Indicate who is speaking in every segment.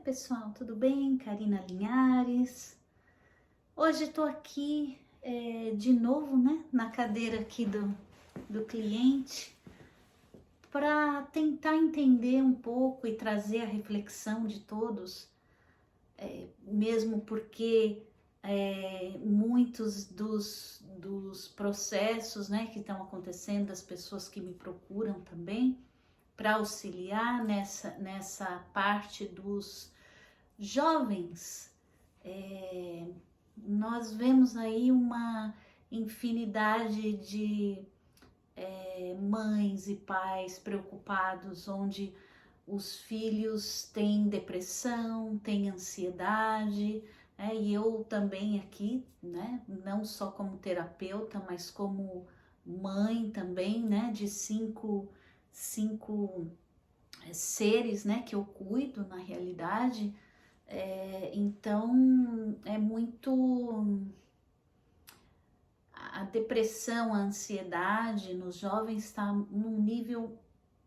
Speaker 1: pessoal, tudo bem? Karina Linhares. Hoje estou aqui de novo, né, na cadeira aqui do cliente para tentar entender um pouco e trazer a reflexão de todos, mesmo porque muitos dos processos, né, que estão acontecendo, das pessoas que me procuram também, para auxiliar nessa parte dos jovens, nós vemos aí uma infinidade de mães e pais preocupados, onde os filhos têm depressão, têm ansiedade, e eu também aqui, né, não só como terapeuta, mas como mãe também, né, de cinco seres, né, que eu cuido na realidade. Então é muito a depressão, a ansiedade nos jovens está num nível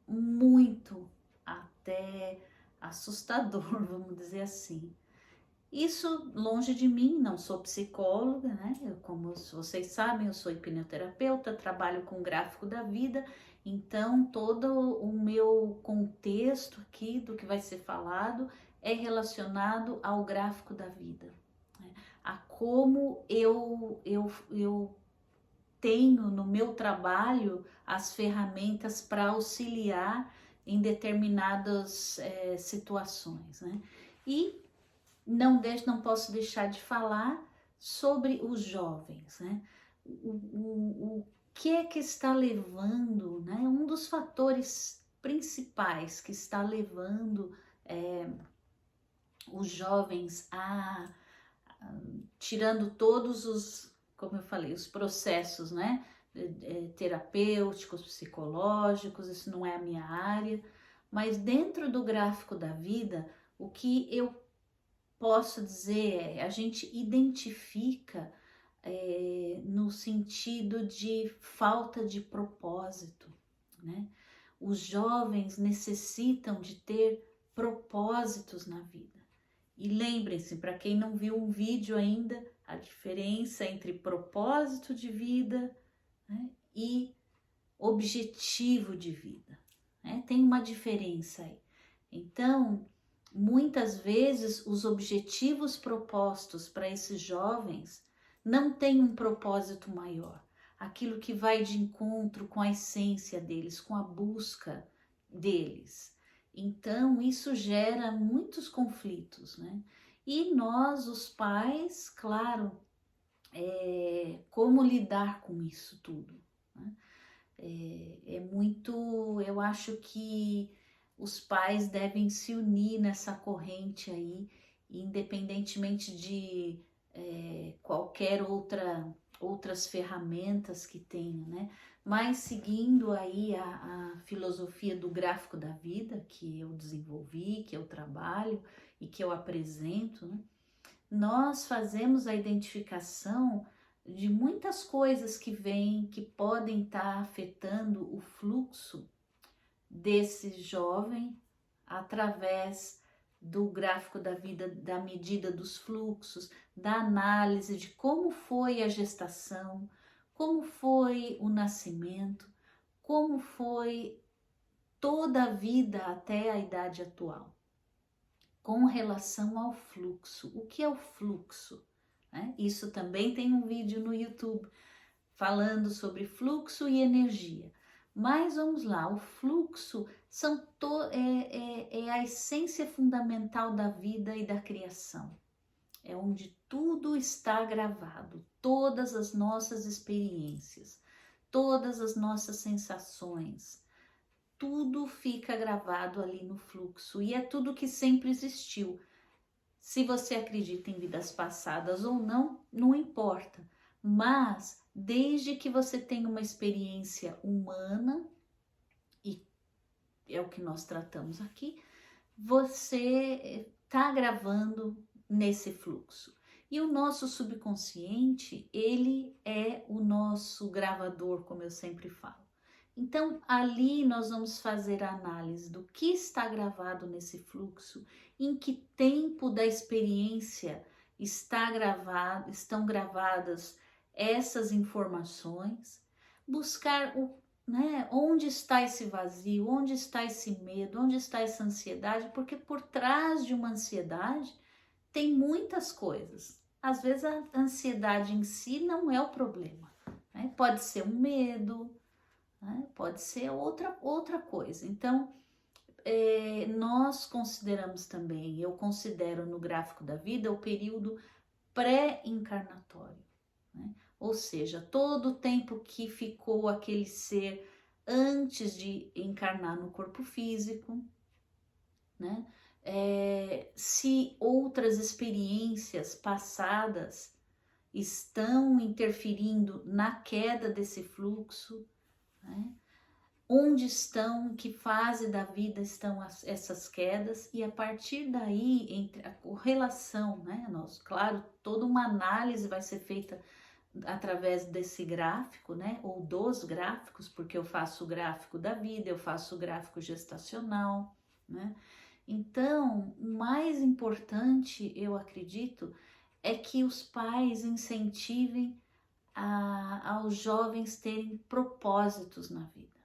Speaker 1: muito até assustador, vamos dizer assim. Isso longe de mim, não sou psicóloga, né? Como vocês sabem, eu sou hipnoterapeuta, trabalho com gráfico da vida, então todo o meu contexto aqui do que vai ser falado é relacionado ao gráfico da vida, né? A como eu tenho no meu trabalho as ferramentas para auxiliar em determinadas situações, né? E não posso deixar de falar sobre os jovens, né? O que é que está levando, né? Um dos fatores principais que está levando os jovens tirando todos os, como eu falei, os processos, né? Terapêuticos, psicológicos, isso não é a minha área, mas dentro do gráfico da vida, o que eu posso dizer, a gente identifica no sentido de falta de propósito, né? Os jovens necessitam de ter propósitos na vida. E lembrem-se, para quem não viu um vídeo ainda, a diferença entre propósito de vida, né, e objetivo de vida, né? Tem uma diferença aí. Então, muitas vezes os objetivos propostos para esses jovens não têm um propósito maior, aquilo que vai de encontro com a essência deles, com a busca deles. Então isso gera muitos conflitos, né? E nós, os pais, claro, como lidar com isso tudo, né? Eu acho que os pais devem se unir nessa corrente aí, independentemente de qualquer outras ferramentas que tenha, né? Mas seguindo aí a filosofia do gráfico da vida que eu desenvolvi, que eu trabalho e que eu apresento, né? Nós fazemos a identificação de muitas coisas que vêm, que podem estar afetando o fluxo desse jovem através do gráfico da vida, da medida dos fluxos, da análise de como foi a gestação, como foi o nascimento, como foi toda a vida até a idade atual. Com relação ao fluxo, o que é o fluxo? Isso também tem um vídeo no YouTube falando sobre fluxo e energia. Mas vamos lá, o fluxo é a essência fundamental da vida e da criação. É onde tudo está gravado, todas as nossas experiências, todas as nossas sensações, tudo fica gravado ali no fluxo e é tudo que sempre existiu. Se você acredita em vidas passadas ou não, não importa. Mas desde que você tenha uma experiência humana, e é o que nós tratamos aqui, você está gravando nesse fluxo. E o nosso subconsciente, ele é o nosso gravador, como eu sempre falo. Então, ali nós vamos fazer a análise do que está gravado nesse fluxo, em que tempo da experiência estão gravadas essas informações, buscar onde está esse vazio, onde está esse medo, onde está essa ansiedade, porque por trás de uma ansiedade tem muitas coisas. Às vezes a ansiedade em si não é o problema, né? Pode ser um medo, né? Pode ser outra coisa. Então, nós consideramos também, eu considero no gráfico da vida o período pré-encarnatório, né? Ou seja, todo o tempo que ficou aquele ser antes de encarnar no corpo físico, né? Se outras experiências passadas estão interferindo na queda desse fluxo, né? Onde estão, em que fase da vida estão essas quedas, e a partir daí, entre a correlação, né? Claro, toda uma análise vai ser feita através desse gráfico, né? Ou dos gráficos, porque eu faço o gráfico da vida, eu faço o gráfico gestacional, né? Então, o mais importante, eu acredito, é que os pais incentivem aos jovens terem propósitos na vida.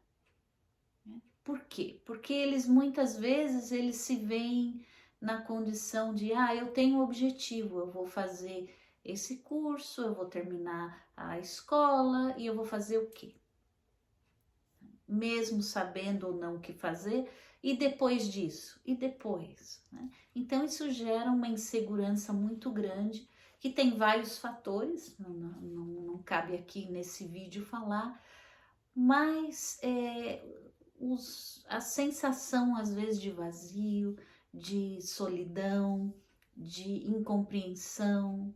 Speaker 1: Por quê? Porque eles muitas vezes eles se veem na condição de eu tenho um objetivo, eu vou fazer esse curso, eu vou terminar a escola e eu vou fazer o quê? Mesmo sabendo ou não o que fazer, e depois disso? E depois? Né? Então isso gera uma insegurança muito grande, que tem vários fatores, não cabe aqui nesse vídeo falar, mas a sensação às vezes de vazio, de solidão, de incompreensão,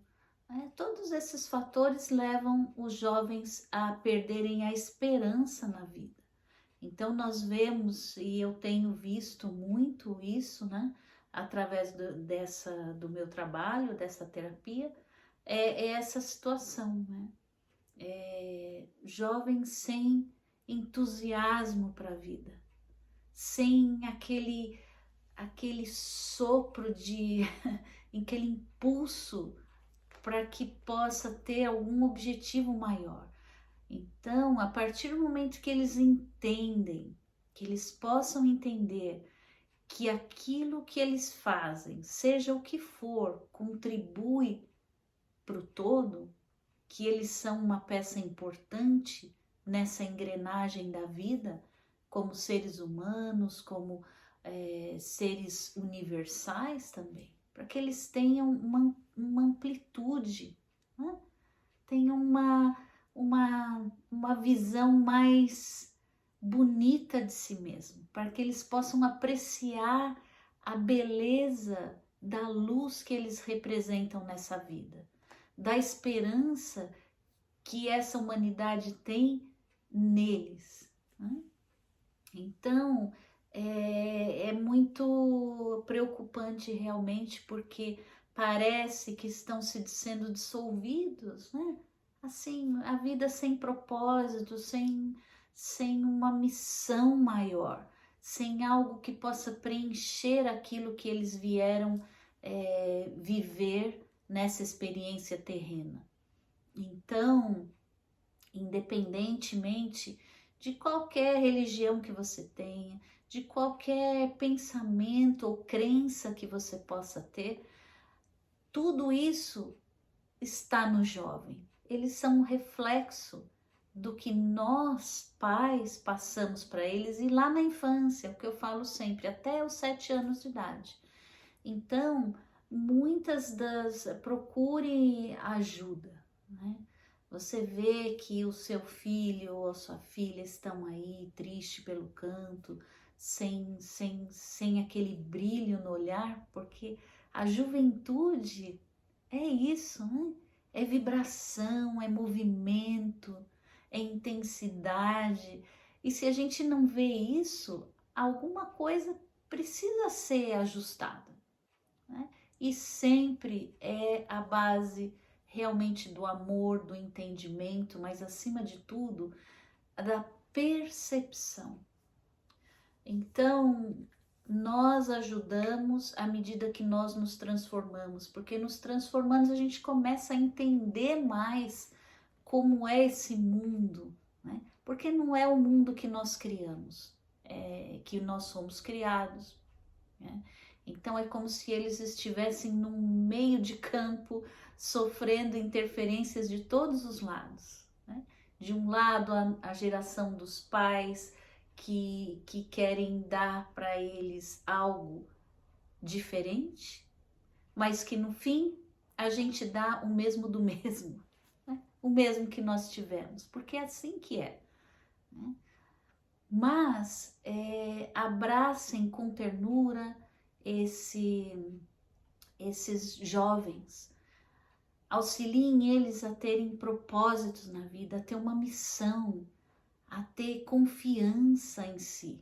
Speaker 1: todos esses fatores levam os jovens a perderem a esperança na vida. Então nós vemos, e eu tenho visto muito isso, né, através do meu trabalho, dessa terapia, é essa situação, né? Jovens sem entusiasmo para a vida, sem aquele sopro aquele impulso para que possa ter algum objetivo maior. Então, a partir do momento que eles entendem, que eles possam entender que aquilo que eles fazem, seja o que for, contribui para o todo, que eles são uma peça importante nessa engrenagem da vida, como seres humanos, como seres universais também, para que eles tenham uma amplitude, né? Tenham uma visão mais bonita de si mesmo, para que eles possam apreciar a beleza da luz que eles representam nessa vida, da esperança que essa humanidade tem neles, né? Então, é muito preocupante realmente, porque parece que estão sendo dissolvidos, né? Assim, a vida sem propósito, sem uma missão maior, sem algo que possa preencher aquilo que eles vieram viver nessa experiência terrena. Então, independentemente de qualquer religião que você tenha, de qualquer pensamento ou crença que você possa ter, tudo isso está no jovem. Eles são um reflexo do que nós, pais, passamos para eles, e lá na infância, o que eu falo sempre, até os 7 anos de idade. Então, procure ajuda, né? Você vê que o seu filho ou a sua filha estão aí triste pelo canto, sem aquele brilho no olhar, porque a juventude é isso, né? É vibração, é movimento, é intensidade. E se a gente não vê isso, alguma coisa precisa ser ajustada, né? E sempre é a base realmente do amor, do entendimento, mas acima de tudo, da percepção. Então, nós ajudamos à medida que nós nos transformamos, porque nos transformando a gente começa a entender mais como é esse mundo, né? Porque não é o mundo que nós criamos, é que nós somos criados, né? Então é como se eles estivessem num meio de campo, sofrendo interferências de todos os lados, né? De um lado, a geração dos pais que querem dar para eles algo diferente, mas que no fim a gente dá o mesmo do mesmo, né? O mesmo que nós tivemos, porque é assim que é, né? Mas abracem com ternura esses jovens, auxiliem eles a terem propósitos na vida, a ter uma missão, a ter confiança em si,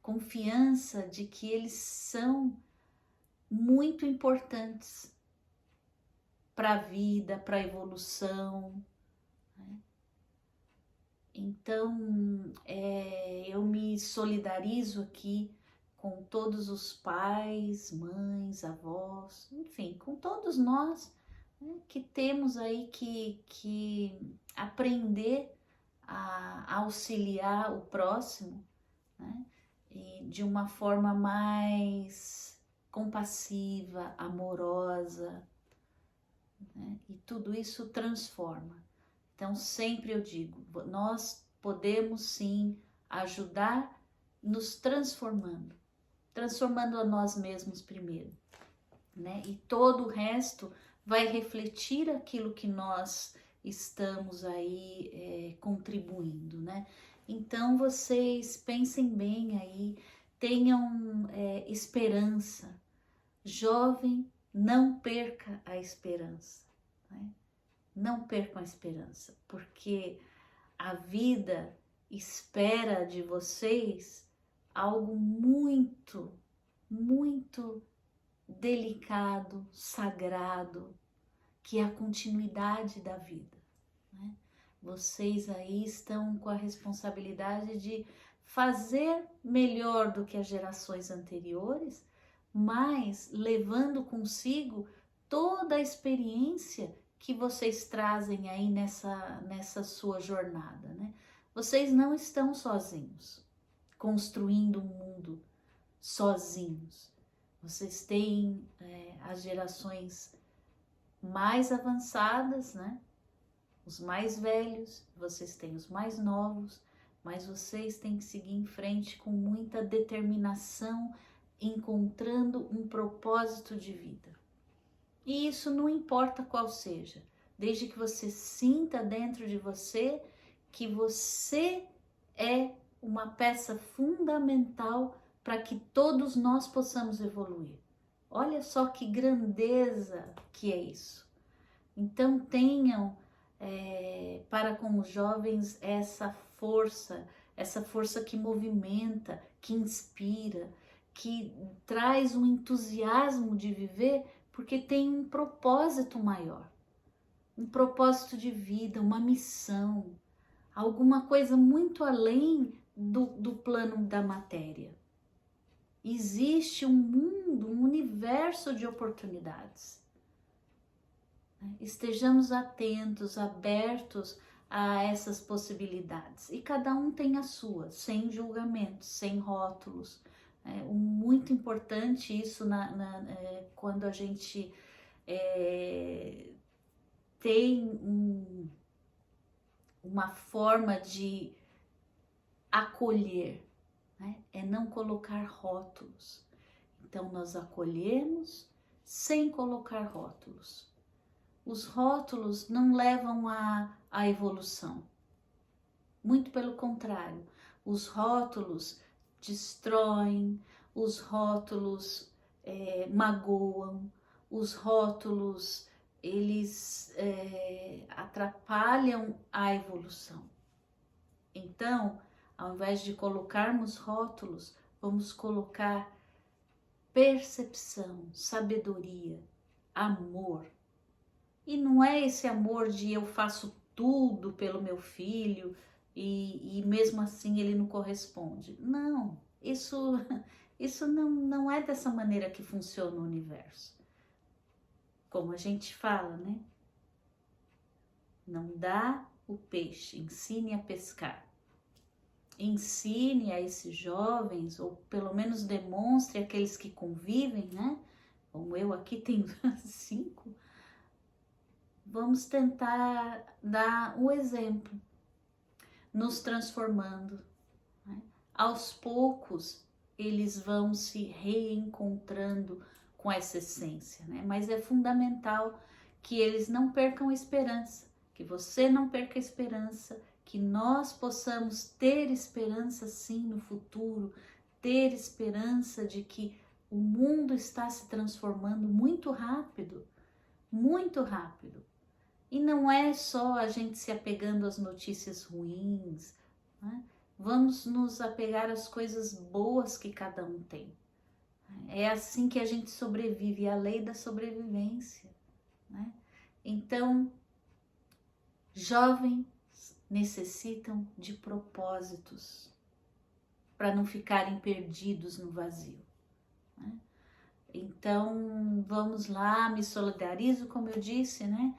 Speaker 1: confiança de que eles são muito importantes para a vida, para a evolução, né? Então, eu me solidarizo aqui com todos os pais, mães, avós, enfim, com todos nós, né, que temos aí que aprender a auxiliar o próximo, né, e de uma forma mais compassiva, amorosa, né, e tudo isso transforma. Então, sempre eu digo, nós podemos sim ajudar nos transformando, transformando a nós mesmos primeiro, né? E todo o resto vai refletir aquilo que nós estamos aí contribuindo, né? Então, vocês pensem bem aí, tenham esperança. Jovem, não perca a esperança, né? Não percam a esperança, porque a vida espera de vocês algo muito, muito delicado, sagrado, que é a continuidade da vida, né? Vocês aí estão com a responsabilidade de fazer melhor do que as gerações anteriores, mas levando consigo toda a experiência que vocês trazem aí nessa sua jornada, né? Vocês não estão sozinhos, construindo um mundo sozinhos. Vocês têm as gerações mais avançadas, né? Os mais velhos, vocês têm os mais novos, mas vocês têm que seguir em frente com muita determinação, encontrando um propósito de vida. E isso não importa qual seja, desde que você sinta dentro de você que você é uma peça fundamental para que todos nós possamos evoluir. Olha só que grandeza que é isso. Então tenham para com os jovens essa força que movimenta, que inspira, que traz um entusiasmo de viver, porque tem um propósito maior, um propósito de vida, uma missão, alguma coisa muito além do plano da matéria. Existe um mundo, um universo de oportunidades. Estejamos atentos, abertos a essas possibilidades. E cada um tem a sua, sem julgamentos, sem rótulos. Muito importante isso quando a gente tem uma forma de acolher, né? É não colocar rótulos. Então nós acolhemos sem colocar rótulos. Os rótulos não levam à evolução. Muito pelo contrário, os rótulos destroem, os rótulos magoam, os rótulos eles atrapalham a evolução. Então, ao invés de colocarmos rótulos, vamos colocar percepção, sabedoria, amor. E não é esse amor de eu faço tudo pelo meu filho. e mesmo assim ele não corresponde. Não, isso não é dessa maneira que funciona o universo. Como a gente fala, né? Não dá o peixe, ensine a pescar. Ensine a esses jovens, ou pelo menos demonstre aqueles que convivem, né? Como eu aqui tenho 5, vamos tentar dar o exemplo, nos transformando, né? Aos poucos, eles vão se reencontrando com essa essência, né? Mas é fundamental que eles não percam a esperança, que você não perca a esperança, que nós possamos ter esperança sim no futuro, ter esperança de que o mundo está se transformando muito rápido, muito rápido. E não é só a gente se apegando às notícias ruins, né? Vamos nos apegar às coisas boas que cada um tem. É assim que a gente sobrevive, é a lei da sobrevivência, né? Então, jovens necessitam de propósitos para não ficarem perdidos no vazio, né? Então, vamos lá, me solidarizo, como eu disse, né?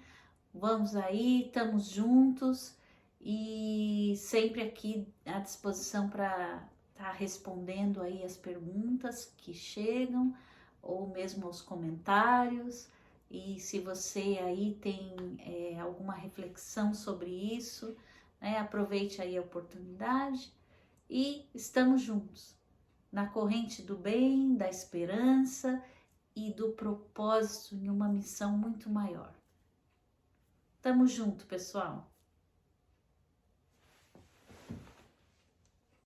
Speaker 1: Vamos aí, estamos juntos e sempre aqui à disposição para estar respondendo aí as perguntas que chegam ou mesmo aos comentários. E se você aí tem alguma reflexão sobre isso, né, aproveite aí a oportunidade e estamos juntos na corrente do bem, da esperança e do propósito em uma missão muito maior. Tamo junto, pessoal!